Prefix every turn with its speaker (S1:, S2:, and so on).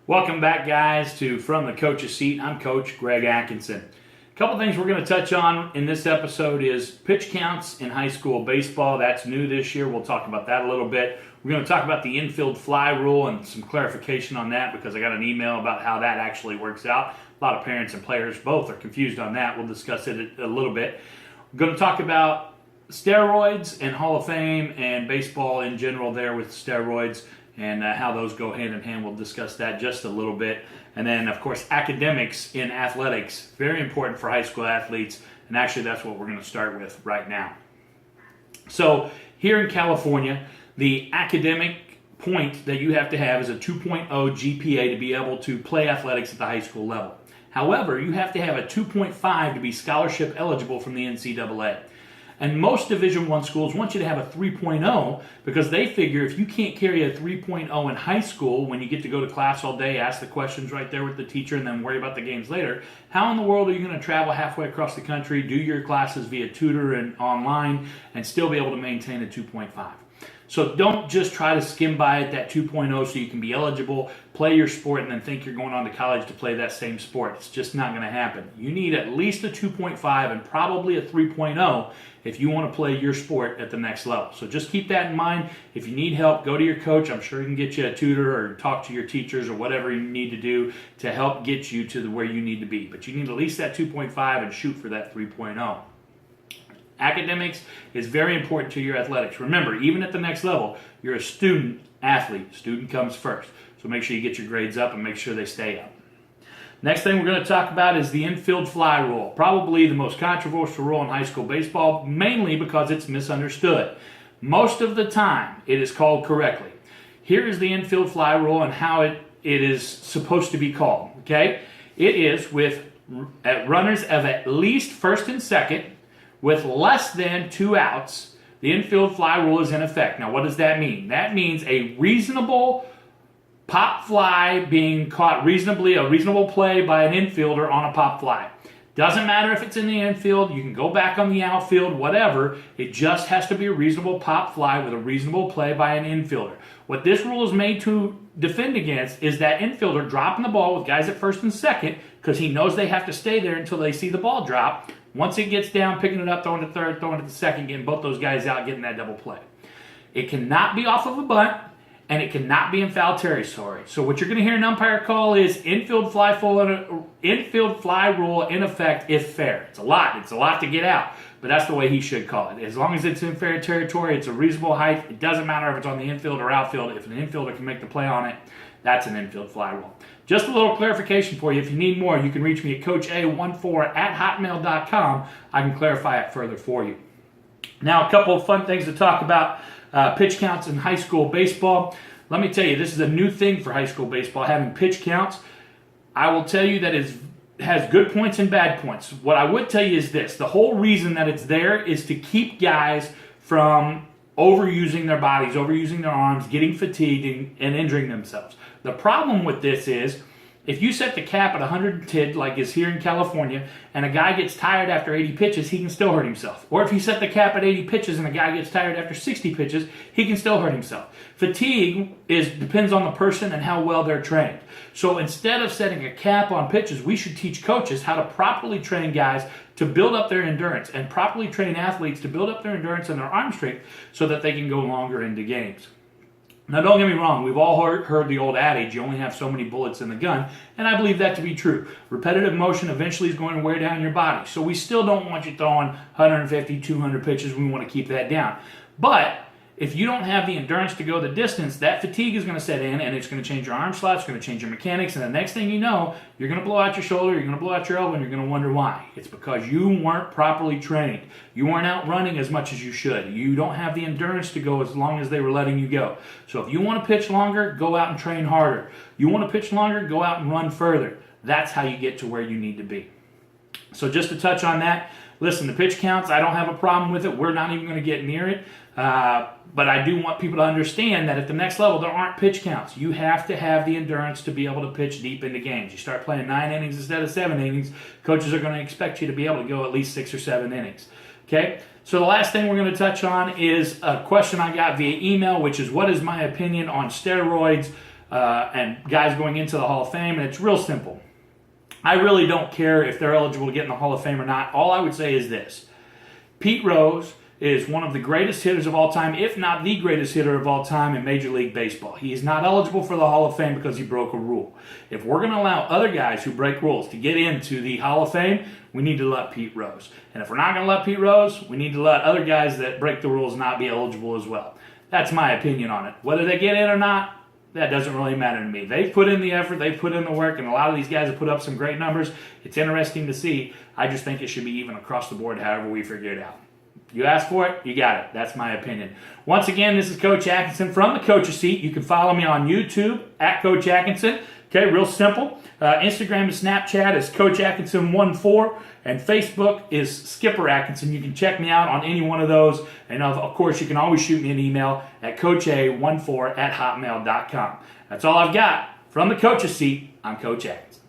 S1: Welcome back, guys, to From the Coach's Seat. I'm Coach Greg Atkinson. A couple things we're going to touch on in this episode is pitch counts in high school baseball. That's new this year. We'll talk about that a little bit. We're going to talk about the infield fly rule and some clarification on that because I got an email about how that actually works out. A lot of parents and players both are confused on that. We'll discuss it a little bit. We're going to talk about steroids and Hall of Fame and baseball in general there with steroids and how those go hand in hand. We'll discuss that just a little bit. And then, of course, academics in athletics, very important for high school athletes, and actually that's what we're going to start with right now. So here in California, the academic point that you have to have is a 2.0 GPA to be able to play athletics at the high school level. However, you have to have a 2.5 to be scholarship eligible from the NCAA. And most Division I schools want you to have a 3.0 because they figure if you can't carry a 3.0 in high school when you get to go to class all day, ask the questions right there with the teacher, and then worry about the games later, how in the world are you going to travel halfway across the country, do your classes via tutor and online, and still be able to maintain a 2.5? So don't just try to skim by at that 2.0 so you can be eligible, play your sport, and then think you're going on to college to play that same sport. It's just not going to happen. You need at least a 2.5 and probably a 3.0 if you want to play your sport at the next level. So just keep that in mind. If you need help, go to your coach. I'm sure he can get you a tutor or talk to your teachers or whatever you need to do to help get you to where you need to be. But you need at least that 2.5 and shoot for that 3.0. Academics is very important to your athletics. Remember, even at the next level, you're a student athlete. Student comes first. So make sure you get your grades up and make sure they stay up. Next thing we're going to talk about is the infield fly rule. Probably the most controversial rule in high school baseball, mainly because it's misunderstood. Most of the time, it is called correctly. Here is the infield fly rule and how it is supposed to be called. Okay? It is with runners of at least first and second, with less than 2 outs, the infield fly rule is in effect. Now, what does that mean? That means a reasonable pop fly being caught reasonably, a reasonable play by an infielder on a pop fly. Doesn't matter if it's in the infield, you can go back on the outfield, whatever. It just has to be a reasonable pop fly with a reasonable play by an infielder. What this rule is made to defend against is that infielder dropping the ball with guys at first and second because he knows they have to stay there until they see the ball drop. Once it gets down, picking it up, throwing it to third, throwing it to second, getting both those guys out, getting that double play. It cannot be off of a bunt, and it cannot be in foul territory. So what you're going to hear an umpire call is infield fly rule in effect if fair. It's a lot to get out, but that's the way he should call it. As long as it's in fair territory, it's a reasonable height. It doesn't matter if it's on the infield or outfield. If an infielder can make the play on it, that's an infield fly rule. Just a little clarification for you. If you need more, you can reach me at coacha14@hotmail.com. I can clarify it further for you. Now, a couple of fun things to talk about. Pitch counts in high school baseball. Let me tell you, this is a new thing for high school baseball, having pitch counts. I will tell you that it has good points and bad points. What I would tell you is this. The whole reason that it's there is to keep guys from overusing their bodies, overusing their arms, getting fatigued, and injuring themselves. The problem with this is if you set the cap at 110, like is here in California, and a guy gets tired after 80 pitches, he can still hurt himself. Or if you set the cap at 80 pitches and a guy gets tired after 60 pitches, he can still hurt himself. Fatigue depends on the person and how well they're trained. So instead of setting a cap on pitches, we should teach coaches how to properly train guys to build up their endurance and properly train athletes to build up their endurance and their arm strength so that they can go longer into games. Now, don't get me wrong, we've all heard the old adage, you only have so many bullets in the gun, and I believe that to be true. Repetitive motion eventually is going to wear down your body, so we still don't want you throwing 150, 200 pitches. We want to keep that down. But if you don't have the endurance to go the distance, that fatigue is going to set in, and it's going to change your arm slot, it's going to change your mechanics, and the next thing you know, you're going to blow out your shoulder, you're going to blow out your elbow, and you're going to wonder why. It's because you weren't properly trained. You weren't out running as much as you should. You don't have the endurance to go as long as they were letting you go. So if you want to pitch longer, go out and train harder. You want to pitch longer, go out and run further. That's how you get to where you need to be. So just to touch on that, listen, the pitch counts, I don't have a problem with it. We're not even going to get near it. But I do want people to understand that at the next level, there aren't pitch counts. You have to have the endurance to be able to pitch deep into games. You start playing 9 innings instead of 7 innings, coaches are going to expect you to be able to go at least 6 or 7 innings. Okay? So the last thing we're going to touch on is a question I got via email, which is what is my opinion on steroids and guys going into the Hall of Fame, and it's real simple. I really don't care if they're eligible to get in the Hall of Fame or not. All I would say is this. Pete Rose is one of the greatest hitters of all time, if not the greatest hitter of all time in Major League Baseball. He is not eligible for the Hall of Fame because he broke a rule. If we're going to allow other guys who break rules to get into the Hall of Fame, we need to let Pete Rose. And if we're not going to let Pete Rose, we need to let other guys that break the rules not be eligible as well. That's my opinion on it. Whether they get in or not, that doesn't really matter to me. They've put in the effort, they've put in the work, and a lot of these guys have put up some great numbers. It's interesting to see. I just think it should be even across the board however we figure it out. You asked for it, you got it. That's my opinion. Once again, this is Coach Atkinson from the Coach's Seat. You can follow me on YouTube at Coach Atkinson. Okay, real simple. Instagram and Snapchat is Coach Atkinson14, and Facebook is Skipper Atkinson. You can check me out on any one of those. And of course, you can always shoot me an email at coacha14@hotmail.com. That's all I've got. From the Coach's Seat, I'm Coach Atkinson.